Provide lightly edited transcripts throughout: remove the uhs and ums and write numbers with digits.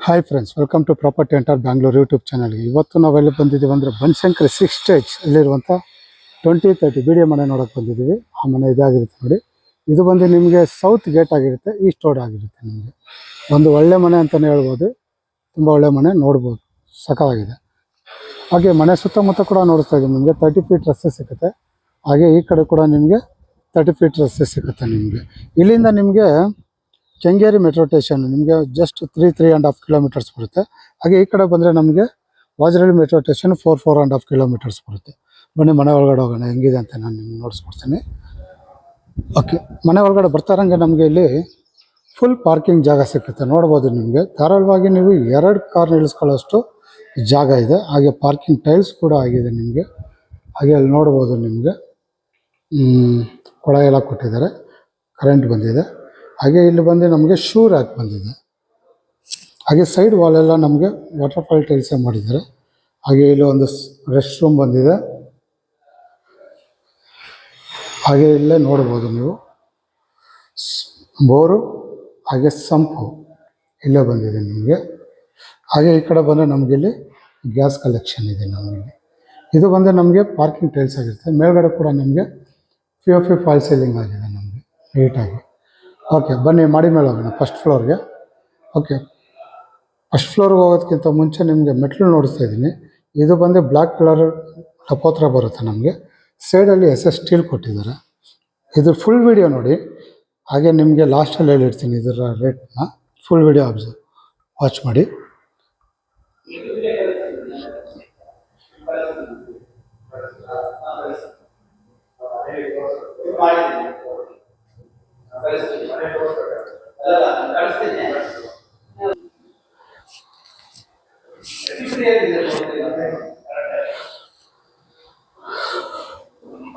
Hi friends, welcome to property enter Bangalore YouTube ಚಾನಲ್ಗೆ. ಇವತ್ತು ನಾವೆಲ್ಲಿ ಬಂದಿದ್ದೀವಿ ಅಂದರೆ ಬನಶಂಕರಿ 6 ಸ್ಟೇಜ್ ಅಲ್ಲಿರುವಂಥ 2030 ಬಿ ಡಿ ಎ ಮನೆ ನೋಡೋಕೆ ಬಂದಿದ್ದೀವಿ. ಆ ಮನೆ ಇದಾಗಿರುತ್ತೆ ನೋಡಿ. ಇದು ಬಂದು ನಿಮಗೆ ಸೌತ್ ಗೇಟ್ ಆಗಿರುತ್ತೆ, ಈಸ್ಟ್ ರೋಡ್ ಆಗಿರುತ್ತೆ. ನಿಮಗೆ ಒಂದು ಒಳ್ಳೆ ಮನೆ ಅಂತಲೇ ಹೇಳ್ಬೋದು. ತುಂಬ ಒಳ್ಳೆ ಮನೆ ನೋಡ್ಬೋದು, ಸಖತ್ತಾಗಿದೆ. ಹಾಗೆ ಮನೆ ಸುತ್ತಮುತ್ತ ಕೂಡ ನೋಡಿಸ್ತಾ ಇದ್ದೀವಿ. ನಿಮಗೆ 30 ಫೀಟ್ ರಸ್ತೆ ಸಿಗುತ್ತೆ. ಹಾಗೆ ಈ ಕಡೆ ಕೂಡ ನಿಮಗೆ 30 ಫೀಟ್ ರಸ್ತೆ ಸಿಗುತ್ತೆ. ನಿಮಗೆ ಇಲ್ಲಿಂದ ನಿಮಗೆ ಕೆಂಗೇರಿ ಮೆಟ್ರೋ ಸ್ಟೇಷನ್ ನಿಮಗೆ ಜಸ್ಟ್ 3.5 ಕಿಲೋಮೀಟರ್ಸ್ ಬರುತ್ತೆ. ಹಾಗೆ ಈ ಕಡೆ ಬಂದರೆ ನಮಗೆ ವಾಜರಳ್ಳಿ ಮೆಟ್ರೋ ಸ್ಟೇಷನ್ 4.5 ಕಿಲೋಮೀಟರ್ಸ್ ಬರುತ್ತೆ. ಬನ್ನಿ ಮನೆ ಒಳಗಡೆ ಹೋಗೋಣ, ಹೆಂಗಿದೆ ಅಂತ ನಾನು ನಿಮ್ಗೆ ನೋಡಿಸ್ಕೊಡ್ತೀನಿ. ಓಕೆ, ಮನೆ ಒಳಗಡೆ ಬರ್ತಾರಂಗೆ ನಮಗೆ ಇಲ್ಲಿ ಫುಲ್ ಪಾರ್ಕಿಂಗ್ ಜಾಗ ಸಿಗುತ್ತೆ. ನೋಡ್ಬೋದು, ನಿಮಗೆ ಧಾರಾಳವಾಗಿ ನೀವು 2 ಕಾರ್ ನಿಲ್ಲಿಸ್ಕೊಳ್ಳೋಷ್ಟು ಜಾಗ ಇದೆ. ಹಾಗೆ ಪಾರ್ಕಿಂಗ್ ಟೈಲ್ಸ್ ಕೂಡ ಆಗಿದೆ ನಿಮಗೆ. ಹಾಗೆ ಅಲ್ಲಿ ನೋಡ್ಬೋದು, ನಿಮಗೆ ಕೊಳ ಎಲ್ಲ ಕೊಟ್ಟಿದ್ದಾರೆ, ಕರೆಂಟ್ ಬಂದಿದೆ. ಹಾಗೆ ಇಲ್ಲಿ ಬಂದು ನಮಗೆ ಶೂ ರ್ಯಾಕ್ ಬಂದಿದೆ. ಹಾಗೆ ಸೈಡ್ ವಾಲೆಲ್ಲ ನಮಗೆ ವಾಟರ್ಫಾಲ್ ಟೈಲ್ಸೇ ಮಾಡಿದ್ದಾರೆ. ಹಾಗೆ ಇಲ್ಲಿ ಒಂದು ರೆಸ್ಟ್ ರೂಮ್ ಬಂದಿದೆ. ಹಾಗೆ ಇಲ್ಲೇ ನೋಡ್ಬೋದು ನೀವು ಬೋರು ಹಾಗೆ ಸಂಪು ಇಲ್ಲೇ ಬಂದಿದೆ ನಿಮಗೆ. ಹಾಗೆ ಈ ಕಡೆ ಬಂದರೆ ನಮಗಿಲ್ಲಿ ಗ್ಯಾಸ್ ಕಲೆಕ್ಷನ್ ಇದೆ. ನಮಗೆ ಇದು ಬಂದು ನಮಗೆ ಪಾರ್ಕಿಂಗ್ ಟೈಲ್ಸ್ ಆಗಿರುತ್ತೆ. ಮೇಲ್ಗಡೆ ಕೂಡ ನಮಗೆ POP ಫಾಲ್ ಸೀಲಿಂಗ್ ಆಗಿದೆ ನಮಗೆ ನೀಟಾಗಿ. ಓಕೆ, ಬನ್ನಿ ಮಾಡಿ ಮೇಲೆ ಹೋಗೋಣ ಫಸ್ಟ್ ಫ್ಲೋರ್ಗೆ. ಓಕೆ, ಫಸ್ಟ್ ಫ್ಲೋರ್ಗೆ ಹೋಗೋದಕ್ಕಿಂತ ಮುಂಚೆ ನಿಮಗೆ ಮೆಟ್ಲು ನೋಡಿಸ್ತಾ ಇದ್ದೀನಿ. ಇದು ಬಂದು ಬ್ಲ್ಯಾಕ್ ಕಲರ್ ಟಪೋತ್ರ ಬರುತ್ತೆ ನಮಗೆ. ಸೈಡಲ್ಲಿ SS ಸ್ಟೀಲ್ ಕೊಟ್ಟಿದ್ದಾರೆ. ಇದು ಫುಲ್ ವಿಡಿಯೋ ನೋಡಿ. ಹಾಗೆ ನಿಮಗೆ ಲಾಸ್ಟಲ್ಲಿ ಹೇಳಿರ್ತೀನಿ ಇದರ ರೇಟ್ನ. ಫುಲ್ ವಿಡಿಯೋ ವಾಚ್ ಮಾಡಿ.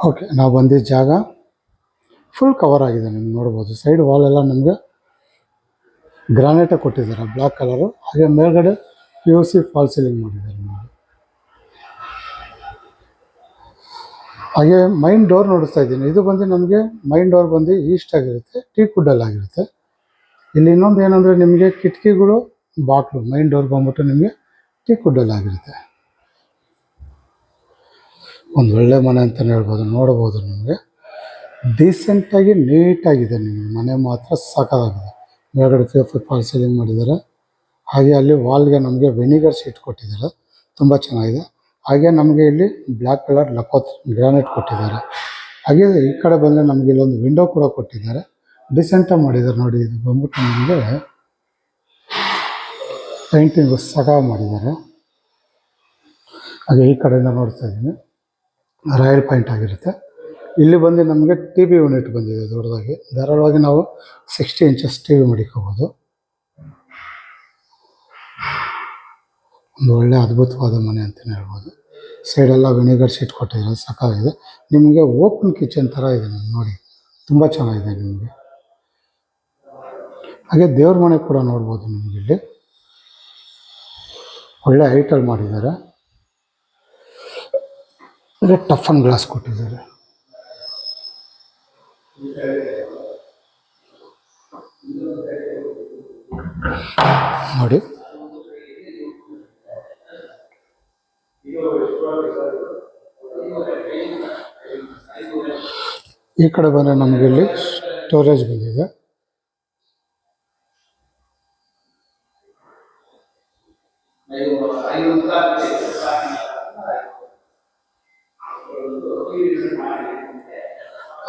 ಓಕೆ, ನಾವು ಬಂದಿದ್ದ ಜಾಗ ಫುಲ್ ಕವರ್ ಆಗಿದೆ. ನಿಮ್ಗೆ ನೋಡ್ಬೋದು, ಸೈಡ್ ವಾಲೆಲ್ಲ ನಮಗೆ ಗ್ರಾನೈಟೇ ಕೊಟ್ಟಿದ್ದಾರೆ, ಬ್ಲ್ಯಾಕ್ ಕಲರು. ಹಾಗೆ ಮೇಲ್ಗಡೆ POC ಫಾಲ್ ಸೀಲಿಂಗ್ ಮಾಡಿದ್ದಾರೆ ನಿಮಗೆ. ಹಾಗೆ ಮೈನ್ ಡೋರ್ ನೋಡಿಸ್ತಾ ಇದ್ದೀನಿ. ಇದು ಬಂದು ನಮಗೆ ಮೈನ್ ಡೋರ್ ಬಂದು ಈಸ್ಟ್ ಆಗಿರುತ್ತೆ, ಟೀಕ್ ವುಡ್ಡಲ್ಲಿ ಆಗಿರುತ್ತೆ. ಇಲ್ಲಿ ಇನ್ನೊಂದು ಏನಂದರೆ ನಿಮಗೆ ಕಿಟಕಿಗಳು ಬಾಕ್ಲು ಮೈನ್ ಡೋರ್ ಬಂದ್ಬಿಟ್ಟು ನಿಮಗೆ ಟೀಕ್ ವುಡ್ಡಲ್ಲಿ ಆಗಿರುತ್ತೆ. ಒಂದು ಒಳ್ಳೆ ಮನೆ ಅಂತಲೇ ಹೇಳ್ಬೋದು. ನೋಡ್ಬೋದು, ನಿಮಗೆ ಡೀಸೆಂಟಾಗಿ ನೀಟಾಗಿದೆ. ನಿಮಗೆ ಮನೆ ಮಾತ್ರ ಸಾಕಾಗಿದೆ. ಮೇಲ್ಗಡೆ POP ಫಾಲ್ ಸೀಲಿಂಗ್ ಮಾಡಿದ್ದಾರೆ. ಹಾಗೆ ಅಲ್ಲಿ ವಾಲ್ಗೆ ನಮಗೆ ವೆನಿಗರ್ ಶೀಟ್ ಕೊಟ್ಟಿದ್ದಾರೆ, ತುಂಬ ಚೆನ್ನಾಗಿದೆ. ಹಾಗೆ ನಮಗೆ ಇಲ್ಲಿ ಬ್ಲ್ಯಾಕ್ ಕಲರ್ ಗ್ರಾನೈಟ್ ಕೊಟ್ಟಿದ್ದಾರೆ. ಹಾಗೆ ಈ ಕಡೆ ಬಂದರೆ ನಮಗೆ ಇಲ್ಲೊಂದು ವಿಂಡೋ ಕೂಡ ಕೊಟ್ಟಿದ್ದಾರೆ, ಡೀಸೆಂಟಾಗಿ ಮಾಡಿದ್ದಾರೆ ನೋಡಿ. ಇದು ಬಂದ್ಬಿಟ್ಟು ನಮಗೆ ಪೇಂಟಿಂಗ್ ಸಖಾಗಿ ಮಾಡಿದ್ದಾರೆ. ಹಾಗೆ ಈ ಕಡೆಯಿಂದ ನೋಡ್ತಾ ಇದ್ದೀನಿ, ರಾಯಲ್ ಪಾಯಿಂಟ್ ಆಗಿರುತ್ತೆ. ಇಲ್ಲಿ ಬಂದು ನಮಗೆ TV ಯೂನಿಟ್ ಬಂದಿದೆ ದೊಡ್ಡದಾಗಿ. ಧಾರಾಳವಾಗಿ ನಾವು 60 ಇಂಚಸ್ TV ಮಡಿಕೋಬೋದು. ಒಂದು ಒಳ್ಳೆ ಅದ್ಭುತವಾದ ಮನೆ ಅಂತಲೇ ಹೇಳ್ಬೋದು. ಸೈಡೆಲ್ಲ ವಿನಿಗರ್ ಶೀಟ್ ಕೊಟ್ಟಿದ್ದಾರೆ, ಸಖಾಗಿದೆ. ನಿಮಗೆ ಓಪನ್ ಕಿಚನ್ ಥರ ಇದೆ ನೋಡಿ, ತುಂಬ ಚೆನ್ನಾಗಿದೆ ನಿಮಗೆ. ಹಾಗೆ ದೇವ್ರ ಮನೆ ಕೂಡ ನೋಡ್ಬೋದು. ನಿಮಗೆ ಇಲ್ಲಿ ಒಳ್ಳೆ ಹೈಟಲ್ಲಿ ಮಾಡಿದ್ದಾರೆ. ಟಫನ್ ಗ್ಲಾಸ್ ಕೊಟ್ಟಿದ್ದಾರೆ ನೋಡಿ. ಈ ಕಡೆ ಬಂದರೆ ನಮಗೆ ಇಲ್ಲಿ ಸ್ಟೋರೇಜ್ ಬಂದಿದೆ.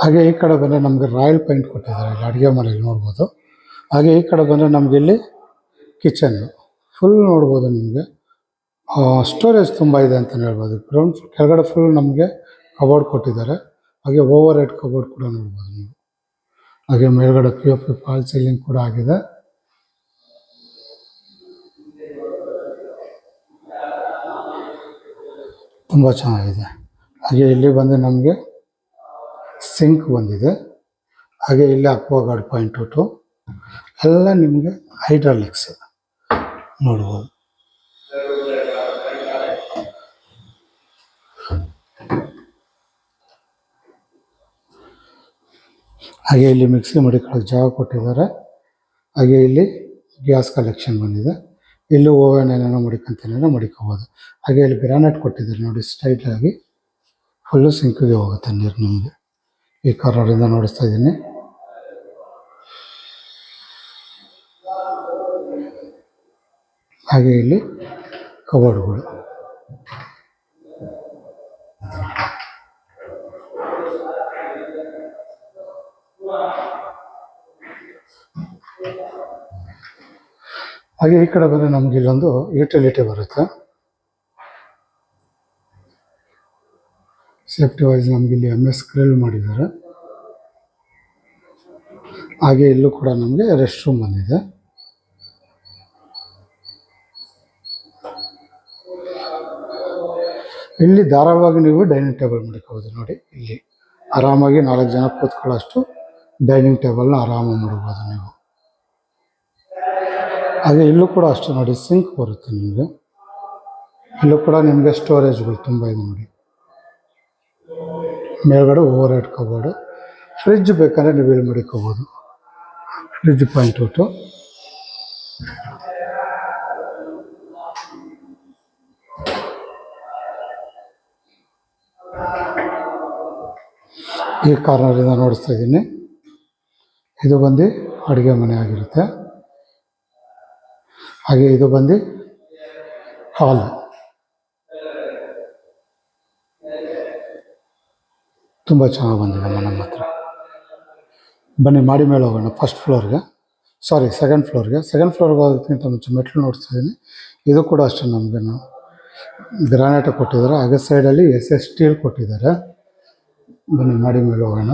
ಹಾಗೆ ಈ ಕಡೆ ಬಂದರೆ ನಮಗೆ ರಾಯಲ್ ಪೈಂಟ್ ಕೊಟ್ಟಿದ್ದಾರೆ, ಇಲ್ಲಿ ಅಡುಗೆ ಮನೆಯಲ್ಲಿ ನೋಡ್ಬೋದು. ಹಾಗೆ ಈ ಕಡೆ ಬಂದರೆ ನಮಗೆ ಇಲ್ಲಿ ಕಿಚನ್ನು ಫುಲ್ ನೋಡ್ಬೋದು. ನಿಮಗೆ ಸ್ಟೋರೇಜ್ ತುಂಬ ಇದೆ ಅಂತಲೇ ಹೇಳ್ಬೋದು. ಗ್ರೌಂಡ್ ಕೆಳಗಡೆ ಫುಲ್ ನಮಗೆ ಕಬೋರ್ಡ್ ಕೊಟ್ಟಿದ್ದಾರೆ. ಹಾಗೆ ಓವರ್ ಹೆಡ್ ಕಬೋರ್ಡ್ ಕೂಡ ನೋಡ್ಬೋದು ನೀವು. ಹಾಗೆ ಮೇಲ್ಗಡೆ POP ಫಾಲ್ ಸೀಲಿಂಗ್ ಕೂಡ ಆಗಿದೆ. ತುಂಬ ಚೆನ್ನಾಗಿದೆ. ಹಾಗೆ ಇಲ್ಲಿ ಬಂದು ನಮಗೆ ಸಿಂಕ್ ಬಂದಿದೆ. ಹಾಗೆ ಇಲ್ಲಿ ಅಕ್ವಾಗಾರ್ಡ್ ಪಾಯಿಂಟು ಎಲ್ಲ ನಿಮಗೆ ಹೈಡ್ರಾಲಿಕ್ಸ್ ನೋಡ್ಬೋದು. ಹಾಗೆ ಇಲ್ಲಿ ಮಿಕ್ಸಿ ಮಡಿಕೊಳ್ಳೋಕೆ ಜಾಗ ಕೊಟ್ಟಿದ್ದಾರೆ. ಹಾಗೆ ಇಲ್ಲಿ ಗ್ಯಾಸ್ ಕಲೆಕ್ಷನ್ ಬಂದಿದೆ. ಇಲ್ಲೂ ಓವನ್ ಏನೇನೋ ಮಡಿಕೊಂತೇನೋ ಮಡಿಕೋಬೋದು. ಹಾಗೆ ಇಲ್ಲಿ ಗ್ರಾನೈಟ್ ಕೊಟ್ಟಿದ್ದಾರೆ ನೋಡಿ, ಸ್ಟ್ರೈಟಾಗಿ ಫುಲ್ಲು ಸಿಂಕಿಗೆ ಹೋಗುತ್ತೆ ನೀರು ನಿಮಗೆ. ಈ ಕಾರ್ನರಿಂದ ನೋಡಿಸ್ತಾ ಇದ್ದೀನಿ. ಹಾಗೆ ಇಲ್ಲಿ ಕಬೋರ್ಡ್ಗಳು. ಹಾಗೆ ಈ ಕಡೆ ಬಂದರೆ ನಮ್ಗೆ ಇಲ್ಲೊಂದು ಯುಟಿಲಿಟಿ ಬರುತ್ತೆ. ಸೇಫ್ಟಿ ವೈಸ್ ನಮ್ಗೆ ಇಲ್ಲಿ MS ಗ್ರಿಲ್ ಮಾಡಿದ್ದಾರೆ. ಹಾಗೆ ಇಲ್ಲೂ ಕೂಡ ನಮಗೆ ರೆಸ್ಟ್ ರೂಮ್ ಬಂದಿದೆ. ಇಲ್ಲಿ ಧಾರಾಳವಾಗಿ ನೀವು ಡೈನಿಂಗ್ ಟೇಬಲ್ ಮಾಡ್ಕೋಬೋದು ನೋಡಿ. ಇಲ್ಲಿ ಆರಾಮಾಗಿ 4 ಜನ ಕೂತ್ಕೊಳ್ಳೋಷ್ಟು ಡೈನಿಂಗ್ ಟೇಬಲ್ನ ಆರಾಮಾಗಿ ಮಾಡ್ಬೋದು ನೀವು. ಹಾಗೆ ಇಲ್ಲೂ ಕೂಡ ಅಷ್ಟು ನೋಡಿ, ಸಿಂಕ್ ಬರುತ್ತೆ ನಿಮಗೆ. ಇಲ್ಲೂ ಕೂಡ ನಿಮಗೆ ಸ್ಟೋರೇಜ್ಗಳು ತುಂಬ ಇದೆ ನೋಡಿ. ಮೇಲ್ಗಡೆ ಓವರ್ ಹೆಡ್ ಕಬೋರ್ಡು. ಫ್ರಿಜ್ ಬೇಕಂದರೆ ನೀವು ಇಲ್ಲಿ ಮಡಿಕೋಬೋದು. Fridge point out. ಈ ಕಾರ್ನರಿಂದ ನೋಡಿಸ್ತಾ ಇದ್ದೀನಿ. ಇದು ಬಂದು ಅಡುಗೆ ಮನೆ ಆಗಿರುತ್ತೆ. ಹಾಗೆ ಇದು ಬಂದು ಹಾಲ್. ತುಂಬ ಚೆನ್ನಾಗಿ ಬಂದಿದೆ ನಮ್ಮ ಹತ್ರ. ಬನ್ನಿ ಮಾಡಿ ಮೇಲೆ ಹೋಗೋಣ ಫಸ್ಟ್ ಫ್ಲೋರ್ಗೆ, ಸೆಕೆಂಡ್ ಫ್ಲೋರ್ಗೆ. ಸೆಕೆಂಡ್ ಫ್ಲೋರ್ಗೆ ಹೋಗೋದಕ್ಕಿಂತ ಮುಂಚೆ ಮೆಟ್ಲು ನೋಡಿಸ್ತಾ ಇದ್ದೀನಿ. ಇದು ಕೂಡ ಅಷ್ಟೇ ನಮಗೆ ಗ್ರಾನೈಟ್ ಕೊಟ್ಟಿದ್ದಾರೆ. ಹಾಗೆ ಸೈಡಲ್ಲಿ SS ಸ್ಟೀಲ್ ಕೊಟ್ಟಿದ್ದಾರೆ. ಬನ್ನಿ ಮಾಡಿ ಮೇಲೆ ಹೋಗೋಣ.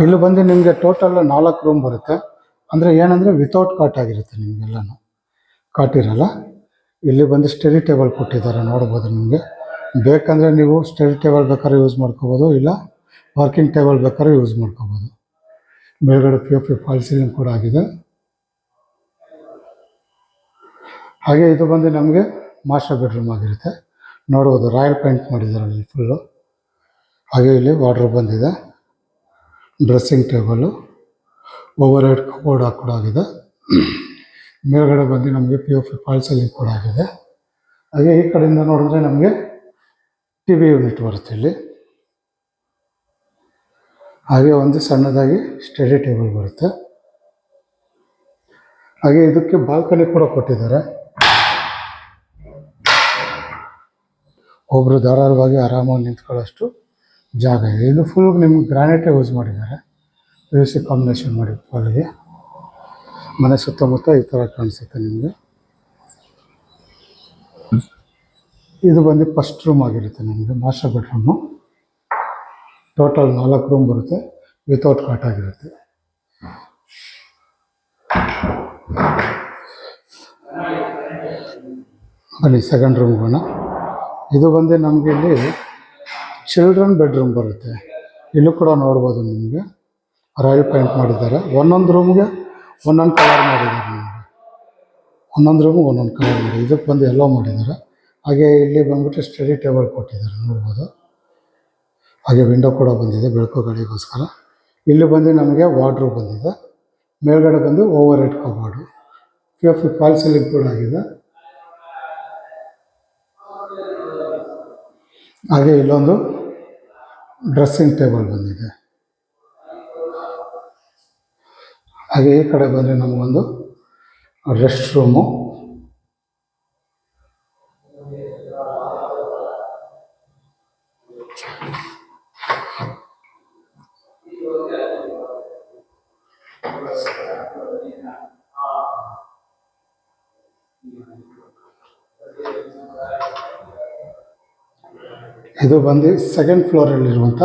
ಇಲ್ಲಿ ಬಂದು ನಿಮಗೆ ಟೋಟಲ್ 4 ರೂಮ್ ಬರುತ್ತೆ. ಅಂದರೆ ಏನಂದರೆ ವಿತೌಟ್ ಕಾಟ್ ಆಗಿರುತ್ತೆ ನಿಮಗೆಲ್ಲನೂ, ಕಾಟ್ ಇರಲ್ಲ. ಇಲ್ಲಿ ಬಂದು ಸ್ಟಡಿ ಟೇಬಲ್ ಕೊಟ್ಟಿದ್ದಾರೆ, ನೋಡ್ಬೋದು. ನಿಮಗೆ ಬೇಕಂದರೆ ನೀವು ಸ್ಟಡಿ ಟೇಬಲ್ ಬೇಕಾದ್ರೆ ಯೂಸ್ ಮಾಡ್ಕೋಬೋದು, ಇಲ್ಲ ವರ್ಕಿಂಗ್ ಟೇಬಲ್ ಬೇಕಾದ್ರೆ ಯೂಸ್ ಮಾಡ್ಕೋಬೋದು. ಮೇಲ್ಗಡೆ POP ಫಾಲ್ ಸೀಲಿಂಗ್ ಕೂಡ ಆಗಿದೆ. ಹಾಗೆ ಇದು ಬಂದು ನಮಗೆ ಮಾಸ್ಟರ್ ಬೆಡ್ರೂಮ್ ಆಗಿರುತ್ತೆ. ನೋಡ್ಬೋದು, ರಾಯಲ್ ಪೇಂಟ್ ಮಾಡಿದ್ದಾರೆ ಅಲ್ಲಿ ಫುಲ್ಲು. ಹಾಗೆ ಇಲ್ಲಿ ವಾರ್ಡ್ರೋಬ್ ಬಂದಿದೆ, dressing table, over head cupboard ಕೂಡ ಆಗಿದೆ. ಮೇಲ್ಗಡೆ ಬಂದು ನಮಗೆ POP ಫಾಲ್ ಸೀಲಿಂಗ್ ಕೂಡ ಆಗಿದೆ. ಹಾಗೆ ಈ ಕಡೆಯಿಂದ ನೋಡಿದ್ರೆ ನಮಗೆ TV ಯೂನಿಟ್ ಬರುತ್ತೆ ಇಲ್ಲಿ. ಹಾಗೆ ಒಂದು ಸಣ್ಣದಾಗಿ ಸ್ಟಡಿ ಟೇಬಲ್ ಬರುತ್ತೆ. ಹಾಗೆ ಇದಕ್ಕೆ ಬಾಲ್ಕನಿ ಕೂಡ ಕೊಟ್ಟಿದ್ದಾರೆ. ಒಬ್ಬರು ಧಾರಾಳವಾಗಿ ಆರಾಮಾಗಿ ನಿಂತ್ಕೊಳ್ಳೋಷ್ಟು ಜಾಗ ಇದೆ. ಇದು ಫುಲ್ ನಿಮ್ಗೆ ಗ್ರಾನೈಟೇ ಯೂಸ್ ಮಾಡಿದ್ದಾರೆ, PVC ಕಾಂಬಿನೇಷನ್ ಮಾಡಿ ಫಾಲಿಗೆ. ಮನೆ ಸುತ್ತಮುತ್ತ ಈ ಥರ ಕಾಣಿಸುತ್ತೆ ನಿಮಗೆ. ಇದು ಬಂದು ಫಸ್ಟ್ ರೂಮ್ ಆಗಿರುತ್ತೆ ನಿಮಗೆ, ಮಾಸ್ಟರ್ ಬೆಡ್ರೂಮು. ಟೋಟಲ್ 4 ರೂಮ್ ಬರುತ್ತೆ, ವಿತೌಟ್ ಕಾಟ್ ಆಗಿರುತ್ತೆ. ಬನ್ನಿ ಸೆಕೆಂಡ್ ರೂಮ್ಗೋಣ. ಇದು ಬಂದು ನಮಗೆ ಇಲ್ಲಿ ಚಿಲ್ಡ್ರನ್ ಬೆಡ್ರೂಮ್ ಬರುತ್ತೆ. ಇಲ್ಲೂ ಕೂಡ ನೋಡ್ಬೋದು ನಿಮಗೆ ರಾಯಲ್ ಪೇಂಟ್ ಮಾಡಿದ್ದಾರೆ. ಒಂದೊಂದು ರೂಮ್ಗೆ ಒಂದೊಂದು ಕಲರ್ ಮಾಡಿದ್ದಾರೆ ನಿಮಗೆ. ಒಂದೊಂದು ರೂಮಿಗೆ ಒಂದೊಂದು ಕಲರ್ ಮಾಡಿ. ಇದಕ್ಕೆ ಬಂದು ಎಲ್ಲೋ ಮಾಡಿದ್ದಾರೆ. ಹಾಗೆ ಇಲ್ಲಿ ಬಂದ್ಬಿಟ್ಟು ಸ್ಟಡಿ ಟೇಬಲ್ ಕೊಟ್ಟಿದ್ದಾರೆ, ನೋಡ್ಬೋದು. ಹಾಗೆ ವಿಂಡೋ ಕೂಡ ಬಂದಿದೆ ಬೆಳಕು ಗಾಳಿಗೋಸ್ಕರ. ಇಲ್ಲಿ ಬಂದು ನಮಗೆ ವಾರ್ಡ್ರೋಬ್ ಬಂದಿದೆ. ಮೇಲ್ಗಡೆ ಬಂದು over head cupboard, POP fall ceiling ಕೂಡ ಆಗಿದೆ. ಹಾಗೆ ಇಲ್ಲೊಂದು ಡ್ರೆಸ್ಸಿಂಗ್ ಟೇಬಲ್ ಬಂದಿದೆ. ಹಾಗೆ ಈ ಕಡೆ ಬಂದರೆ ನಮಗೊಂದು ರೆಸ್ಟ್ ರೂಮು. ಇದು ಬಂದು ಸೆಕೆಂಡ್ ಫ್ಲೋರಲ್ಲಿರುವಂಥ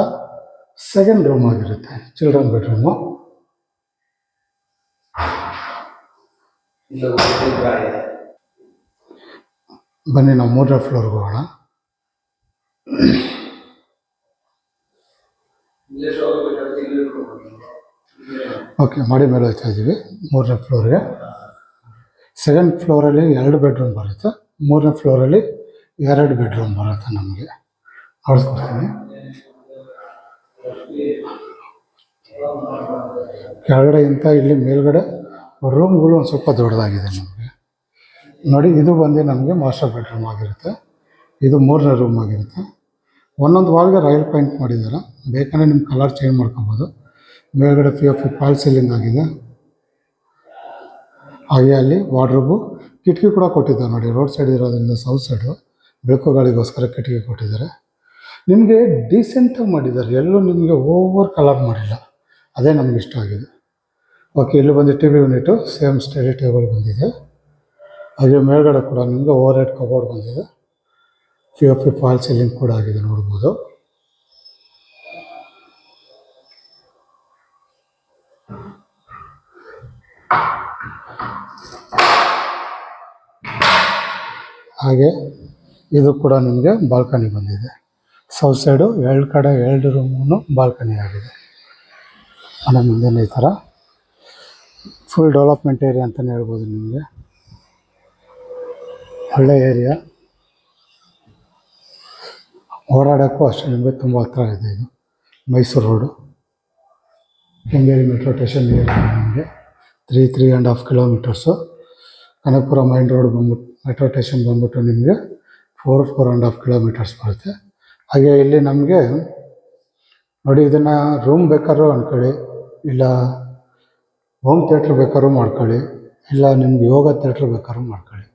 ಸೆಕೆಂಡ್ ರೂಮ್ ಆಗಿರುತ್ತೆ, ಚಿಲ್ಡ್ರನ್ ಬೆಡ್ರೂಮು. ಬನ್ನಿ ನಾವು 3ನೇ ಫ್ಲೋರ್ಗೆ ಹೋಗೋಣ. ಓಕೆ, ಮಾಡಿ ಮೇಲೆ ಹೋಗ್ತಾ ಇದ್ದೀವಿ 3ನೇ ಫ್ಲೋರ್ಗೆ. ಸೆಕೆಂಡ್ ಫ್ಲೋರಲ್ಲಿ 2 ಬೆಡ್ರೂಮ್ ಬರುತ್ತೆ, 3ನೇ ಫ್ಲೋರಲ್ಲಿ 2 ಬೆಡ್ರೂಮ್ ಬರುತ್ತೆ. ನಮಗೆ ನೋಡ್ಕೊಡ್ತೀನಿ. ಕೆಳಗಡೆ ಇಂಥ ಇಲ್ಲಿ ಮೇಲ್ಗಡೆ ರೂಮ್ಗಳು ಒಂದು ಸ್ವಲ್ಪ ದೊಡ್ಡದಾಗಿದೆ ನಮಗೆ. ನೋಡಿ ಇದು ಬಂದು ನಮಗೆ ಮಾಸ್ಟರ್ ಬೆಡ್ರೂಮ್ ಆಗಿರುತ್ತೆ. ಇದು 3ನೇ ರೂಮ್ ಆಗಿರುತ್ತೆ. ಒಂದೊಂದು ವಾಲ್ಗೆ ರಾಯಲ್ ಪೇಂಟ್ ಮಾಡಿದ್ದಾರೆ. ಬೇಕಂದರೆ ನಿಮ್ಮ ಕಲರ್ ಚೇಂಜ್ ಮಾಡ್ಕೊಬೋದು. ಮೇಲ್ಗಡೆ POP ಫಾಲ್ ಸೀಲಿಂಗ್ ಆಗಿದೆ. ಹಾಗೆ ಅಲ್ಲಿ ವಾರ್ಡ್ರೋಬು, ಕಿಟಕಿ ಕೂಡ ಕೊಟ್ಟಿದ್ದಾರೆ ನೋಡಿ. ರೋಡ್ ಸೈಡ್ ಇರೋದ್ರಿಂದ ಸೌತ್ ಸೈಡು ಬೆಳಕು ಗಾಳಿಗೋಸ್ಕರ ಕಿಟಕಿ ಕೊಟ್ಟಿದ್ದಾರೆ. ನಿಮಗೆ ಡೀಸೆಂಟಾಗಿ ಮಾಡಿದ್ದಾರೆ, ಎಲ್ಲೂ ನಿಮಗೆ ಓವರ್ ಕಲರ್ ಮಾಡಿಲ್ಲ. ಅದೇ ನಮ್ಗೆ ಇಷ್ಟ ಆಗಿದೆ. ಓಕೆ, ಇಲ್ಲಿ ಬಂದು TV unit same study table ಬಂದಿದೆ. ಹಾಗೆ ಮೇಲ್ಗಡೆ ಕೂಡ ನಿಮಗೆ ಓವರ್ ಹೆಡ್ ಕಬೋರ್ಡ್ ಬಂದಿದೆ. POP ಫಾಲ್ ಸೀಲಿಂಗ್ ಕೂಡ ಆಗಿದೆ ನೋಡ್ಬೋದು. ಹಾಗೆ ಇದು ಕೂಡ ನಿಮಗೆ ಬಾಲ್ಕನಿ ಬಂದಿದೆ. ಸೌತ್ ಸೈಡು 2 ಕಡೆ 2 ರೂಮೂ ಬಾಲ್ಕನಿ ಆಗಿದೆ. ಮನೆ ಮುಂದೆ ಈ ಥರ ಫುಲ್ ಡೆವಲಪ್ಮೆಂಟ್ ಏರಿಯಾ ಅಂತಲೇ ಹೇಳ್ಬೋದು. ನಿಮಗೆ ಒಳ್ಳೆ ಏರಿಯಾ, ಓಡಾಡೋಕ್ಕೂ ಅಷ್ಟೇ ನಿಮಗೆ ತುಂಬ ಹತ್ರ ಇದೆ. ಇದು Mysuru road, Kengeri metro station ನಿಮಗೆ 3.5 ಕಿಲೋಮೀಟರ್ಸು. ಕನಕಪುರ ಮೈನ್ ರೋಡ್ ಬಂದ್ಬಿಟ್ಟು ಮೆಟ್ರೋ ಸ್ಟೇಷನ್ ಬಂದ್ಬಿಟ್ಟು ನಿಮಗೆ 4.5 ಕಿಲೋಮೀಟರ್ಸ್ ಬರುತ್ತೆ. ಹಾಗೆ ಇಲ್ಲಿ ನಮಗೆ ನೋಡಿ, ಇದನ್ನು ರೂಮ್ ಬೇಕಾದ್ರೂ ಅಂದ್ಕೊಳ್ಳಿ, ಇಲ್ಲ ಹೋಮ್ ಥಿಯೇಟ್ರ್ ಬೇಕಾದ್ರೂ ಮಾಡ್ಕೊಳ್ಳಿ, ಇಲ್ಲ ನಿಮ್ಗೆ ಯೋಗ ಥಿಯೇಟ್ರ್ ಬೇಕಾದ್ರೂ ಮಾಡ್ಕೊಳ್ಳಿ.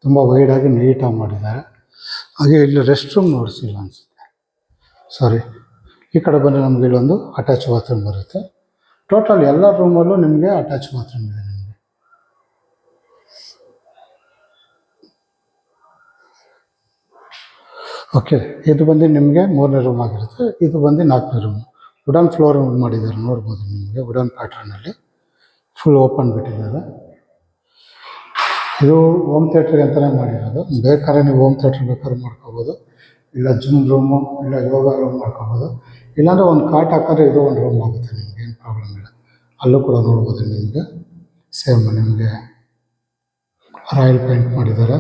ತುಂಬ ವೈಡಾಗಿ ನೀಟಾಗಿ ಮಾಡಿದ್ದಾರೆ. ಹಾಗೆ ಇಲ್ಲಿ ರೆಸ್ಟ್ ರೂಮ್ ನೋಡಿಸಿಲ್ಲ ಅನಿಸುತ್ತೆ, ಸಾರಿ. ಈ ಕಡೆ ಬಂದರೆ ನಮಗೆ ಇಲ್ಲೊಂದು ಅಟ್ಯಾಚ್ ಬಾತ್ರೂಮ್ ಬರುತ್ತೆ. ಟೋಟಲ್ ಎಲ್ಲ ರೂಮಲ್ಲೂ ನಿಮಗೆ ಅಟ್ಯಾಚ್ ಬಾತ್ರೂಮ್ ಇದೆ ನಿಮಗೆ. ಓಕೆ, ಇದು ಬಂದು ನಿಮಗೆ 3ನೇ ರೂಮ್ ಆಗಿರುತ್ತೆ. ಇದು ಬಂದು 4ನೇ ರೂಮು. ವುಡನ್ ಫ್ಲೋರ್ ಮಾಡಿದ್ದಾರೆ ನೋಡ್ಬೋದು. ನಿಮಗೆ ವುಡನ್ ಪ್ಯಾಟ್ರನಲ್ಲಿ ಫುಲ್ ಓಪನ್ ಬಿಟ್ಟಿದ್ದಾರೆ. ಇದು ಹೋಮ್ ಥಿಯೇಟ್ರಿಗೆ ಅಂತಲೇ ಮಾಡಿರೋದು. ಬೇಕಾದ್ರೆ ನೀವು ಹೋಮ್ ಥಿಯೇಟ್ರ್ ಬೇಕಾದ್ರೂ ಮಾಡ್ಕೋಬೋದು, ಇಲ್ಲ ಜಿಮ್ ರೂಮು, ಇಲ್ಲ ಯೋಗ ರೂಮ್ ಮಾಡ್ಕೋಬೋದು. ಇಲ್ಲಾಂದರೆ ಒಂದು ಕಾಟ್ ಹಾಕಿದ್ರೆ ಇದು ಒಂದು ರೂಮ್ ಆಗುತ್ತೆ. ನಿಮಗೆ ಏನು ಪ್ರಾಬ್ಲಮ್ ಇಲ್ಲ. ಅಲ್ಲೂ ಕೂಡ ನೋಡ್ಬೋದು ನಿಮಗೆ ಸೇಮ್ ನಿಮಗೆ ರಾಯಲ್ ಪೇಂಟ್ ಮಾಡಿದ್ದಾರೆ.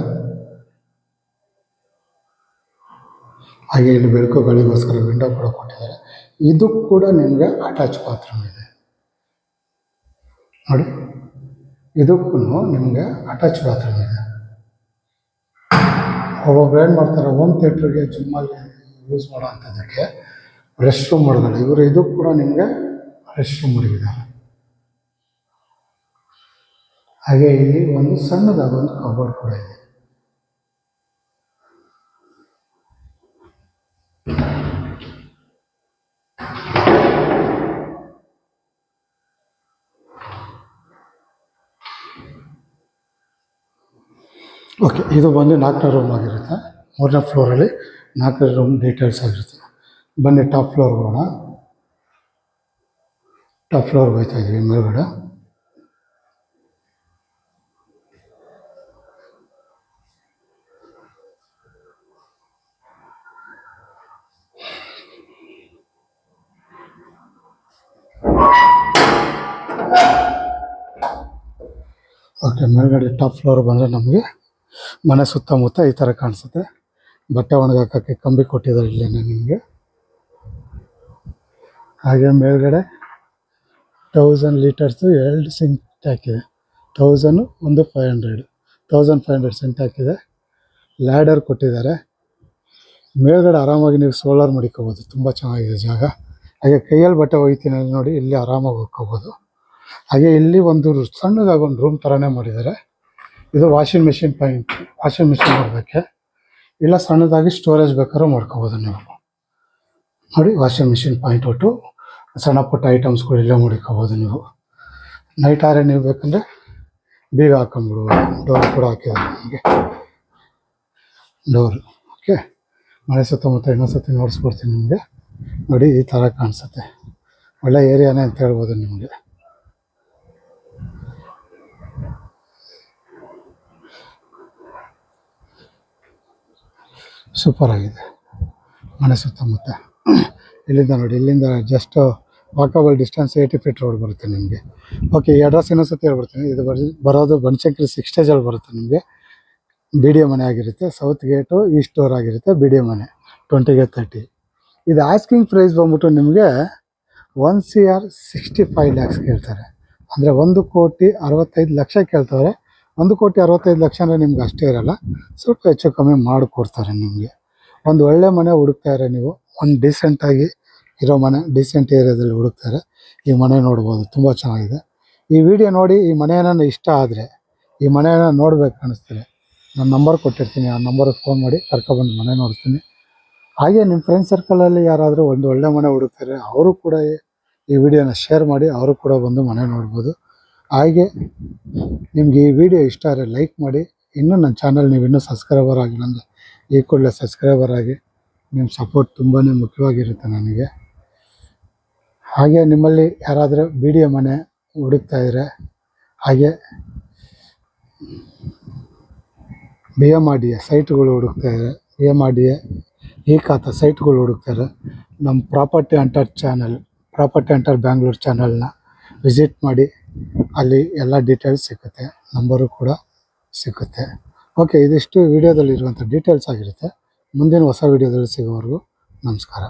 ಹಾಗೆ ಇಲ್ಲಿ ಬೆಳಕು ಗಾಳಿಗೋಸ್ಕರ ವಿಂಡೋ ಕೂಡ ಕೊಟ್ಟಿದ್ದಾರೆ. ಇದು ಕೂಡ ನಿಮಗೆ ಅಟ್ಯಾಚ್ ಬಾತ್ರೂಮ್ ಇದೆ ನೋಡಿ. ಇದಕ್ಕೂ ನಿಮಗೆ ಅಟ್ಯಾಚ್ ಬಾತ್ರೂಮ್ ಇದೆ. ಒಬ್ಬೊಬ್ರು ಏನು ಮಾಡ್ತಾರೆ, ಹೋಮ್ ಥಿಯೇಟ್ರಿಗೆ ಜಿಮ್ಮಲ್ಲಿ ಯೂಸ್ ಮಾಡೋ ಅಂಥದ್ದಕ್ಕೆ ರೆಸ್ಟ್ ರೂಮ್ ಮಾಡಿದ್ದಾರೆ. ಇವರು ಇದು ಕೂಡ ನಿಮಗೆ ರೆಸ್ಟ್ ರೂಮ್ ಮಾಡಿದ್ದಾರೆ. ಹಾಗೆ ಇಲ್ಲಿ ಒಂದು ಸಣ್ಣದಾದ ಒಂದು ಕಬೋರ್ಡ್ ಕೂಡ ಇದೆ. ಓಕೆ, ಇದು ಬಂದು 4ನೇ ರೂಮ್ ಆಗಿರುತ್ತೆ. 3ನೇ ಫ್ಲೋರಲ್ಲಿ 4ನೇ ರೂಮ್ ಡೀಟೇಲ್ಸ್ ಆಗಿರುತ್ತೆ. ಬನ್ನಿ ಟಾಪ್ ಫ್ಲೋರ್ ಹೋಗೋಣ. ಟಾಪ್ ಫ್ಲೋರ್ಗೆ ಹೋಗ್ತಾ ಇದ್ದೀವಿ ಮೇಲ್ಗಡೆ. ಓಕೆ, ಮೇಲ್ಗಡೆ ಟಾಪ್ ಫ್ಲೋರ್ ಬಂದರೆ ನಮಗೆ ಮನೆ ಸುತ್ತಮುತ್ತ ಈ ಥರ ಕಾಣಿಸುತ್ತೆ. ಬಟ್ಟೆ ಒಣಗಾಕೋಕ್ಕೆ ಕಂಬಿ ಕೊಟ್ಟಿದ್ದಾರೆ ಇಲ್ಲೇನೆ ನಿಮಗೆ. ಹಾಗೆ ಮೇಲ್ಗಡೆ 1000 ಲೀಟರ್ಸು 2 ಸಿಂಕ್ ಹಾಕಿದೆ. 1000 ಒಂದು 500, 1500 ಸಿಂಕ್ ಹಾಕಿದೆ. ಲ್ಯಾಡರ್ ಕೊಟ್ಟಿದ್ದಾರೆ. ಮೇಲ್ಗಡೆ ಆರಾಮಾಗಿ ನೀವು ಸೋಲಾರ್ ಮಡಿಕೋಬೋದು. ತುಂಬ ಚೆನ್ನಾಗಿದೆ ಜಾಗ. ಹಾಗೆ ಕೈಯಲ್ಲಿ ಬಟ್ಟೆ ಒಗಿತೀನಿ ನೋಡಿ, ಇಲ್ಲಿ ಆರಾಮಾಗಿ ಹೋಗ್ಕೋಬೋದು. ಹಾಗೆ ಇಲ್ಲಿ ಒಂದು ಸಣ್ಣದಾಗಿ ಒಂದು ರೂಮ್ ಥರನೇ ಮಾಡಿದ್ದಾರೆ. ಇದು ವಾಷಿಂಗ್ ಮಿಷಿನ್ ಮಾಡೋದಕ್ಕೆ, ಇಲ್ಲ ಸಣ್ಣದಾಗಿ ಸ್ಟೋರೇಜ್ ಬೇಕಾದ್ರೂ ಮಾಡ್ಕೋಬೋದು ನೀವು ನೋಡಿ. ವಾಷಿಂಗ್ ಮಿಷಿನ್ ಪಾಯಿಂಟ್ ಒಟ್ಟು ಸಣ್ಣ ಪುಟ್ಟ ಐಟಮ್ಸ್ಗಳು ಇಲ್ಲೇ ಮಡಿಕೋಬೋದು ನೀವು. ನೈಟ್ ಆದ್ರೆ ನೀವು ಬೇಕಂದರೆ ಬೀಗ ಹಾಕೊಂಡ್ಬಿಡ್ಬೋದು. ಡೋರ್ ಕೂಡ ಹಾಕಿದ್ದಾರೆ ನಿಮಗೆ, ಡೋರ್. ಓಕೆ, ಮನೆ ಸುತ್ತಮುತ್ತ ಇನ್ನೊಂದ್ಸತಿ ನೋಡಿಸ್ಕೊಡ್ತೀನಿ ನಿಮಗೆ. ನೋಡಿ ಈ ಥರ ಕಾಣಿಸುತ್ತೆ. ಒಳ್ಳೆ ಏರಿಯಾನೇ ಅಂತ ಹೇಳ್ಬೋದು ನಿಮಗೆ. ಸೂಪರ್ ಆಗಿದೆ ಮನೆ ಸುತ್ತಮುತ್ತ. ಇಲ್ಲಿಂದ ನೋಡಿ, ಇಲ್ಲಿಂದ just walkable distance 80 feet road ಬರುತ್ತೆ ನಿಮಗೆ. ಓಕೆ, ಈ ಅಡ್ರೆಸ್ ಇನ್ನೊಂದ್ಸತಿ ಹೇಳ್ಬಿಡ್ತೀನಿ. ಇದು ಬರೋದು ಬನಶಂಕರಿ 6 ಸ್ಟೇಜಲ್ಲಿ ಬರುತ್ತೆ ನಿಮಗೆ. BDA ಮನೆ ಆಗಿರುತ್ತೆ. ಸೌತ್ ಗೇಟು ಈಸ್ಟ್ ಡೋರ್ ಆಗಿರುತ್ತೆ. BDA ಮನೆ 20/30. ಇದು ಆಸ್ಕಿಂಗ್ ಪ್ರೈಸ್ ಬಂದ್ಬಿಟ್ಟು ನಿಮಗೆ 1 CR 65 lakhs ಕೇಳ್ತಾರೆ. ಅಂದರೆ 1,65,00,000 ಕೇಳ್ತವ್ರೆ. 1,65,00,000 ಅಂದರೆ ನಿಮ್ಗೆ ಅಷ್ಟೇ ಇರಲ್ಲ, ಸ್ವಲ್ಪ ಹೆಚ್ಚು ಕಮ್ಮಿ ಮಾಡಿಕೊಡ್ತಾರೆ ನಿಮಗೆ. ಒಂದು ಒಳ್ಳೆ ಮನೆ ಹುಡುಕ್ತಾರೆ ನೀವು, ಒಂದು ಡೀಸೆಂಟಾಗಿ ಇರೋ ಮನೆ, ಡೀಸೆಂಟ್ ಏರಿಯಾದಲ್ಲಿ ಹುಡುಕ್ತಾರೆ, ಈ ಮನೆ ನೋಡ್ಬೋದು, ತುಂಬ ಚೆನ್ನಾಗಿದೆ. ಈ ವಿಡಿಯೋ ನೋಡಿ ಈ ಮನೆ ಏನಾದ್ರು ಇಷ್ಟ ಆದರೆ, ಈ ಮನೆನ ನೋಡ್ಬೇಕು ಅನ್ನಿಸ್ತಾರೆ, ನಾನು ನಂಬರ್ ಕೊಟ್ಟಿರ್ತೀನಿ, ಆ ನಂಬರಿಗೆ ಫೋನ್ ಮಾಡಿ ಕರ್ಕೊಬಂದು ಮನೆ ನೋಡ್ತೀನಿ. ಹಾಗೆ ನಿಮ್ಮ ಫ್ರೆಂಡ್ ಸರ್ಕಲಲ್ಲಿ ಯಾರಾದರೂ ಒಂದು ಒಳ್ಳೆ ಮನೆ ಹುಡುಕ್ತಾರೆ, ಅವರು ಕೂಡ ಈ ವಿಡಿಯೋನ ಶೇರ್ ಮಾಡಿ, ಅವರು ಕೂಡ ಬಂದು ಮನೆ ನೋಡ್ಬೋದು. ಹಾಗೆ ನಿಮಗೆ ಈ ವಿಡಿಯೋ ಇಷ್ಟ ಆದರೆ ಲೈಕ್ ಮಾಡಿ. ಇನ್ನೂ ನನ್ನ ಚಾನಲ್ ನೀವು ಇನ್ನೂ ಸಬ್ಸ್ಕ್ರೈಬರ್ ಆಗಿಲ್ಲ ಅಂದರೆ ಈ ಕೂಡಲೇ ಸಬ್ಸ್ಕ್ರೈಬರ್ ಆಗಿ. ನಿಮ್ಮ ಸಪೋರ್ಟ್ ತುಂಬಾ ಮುಖ್ಯವಾಗಿರುತ್ತೆ ನನಗೆ. ಹಾಗೆ ನಿಮ್ಮಲ್ಲಿ ಯಾರಾದರೂ ವಿಡಿಯೋ ಮನೆ ಹುಡುಕ್ತಾ ಇದ್ದರೆ, ಹಾಗೆ BMRDA ಸೈಟ್ಗಳು ಹುಡುಕ್ತಾ ಇದ್ದಾರೆ, BMRDA ಈ ಖಾತಾ ಸೈಟ್ಗಳು ಹುಡುಕ್ತಾರೆ, ನಮ್ಮ property hunter channel, property hunter Bangalore ಚಾನಲ್ನ ವಿಸಿಟ್ ಮಾಡಿ, ಅಲ್ಲಿ ಎಲ್ಲ ಡೀಟೇಲ್ಸ್ ಸಿಗುತ್ತೆ, ನಂಬರು ಕೂಡ ಸಿಗುತ್ತೆ. ಓಕೆ, ಇದಿಷ್ಟು ವಿಡಿಯೋದಲ್ಲಿರುವಂಥ ಡೀಟೇಲ್ಸ್ ಆಗಿರುತ್ತೆ. ಮುಂದಿನ ಹೊಸ ವಿಡಿಯೋದಲ್ಲಿ ಸಿಗೋವರೆಗೂ ನಮಸ್ಕಾರ.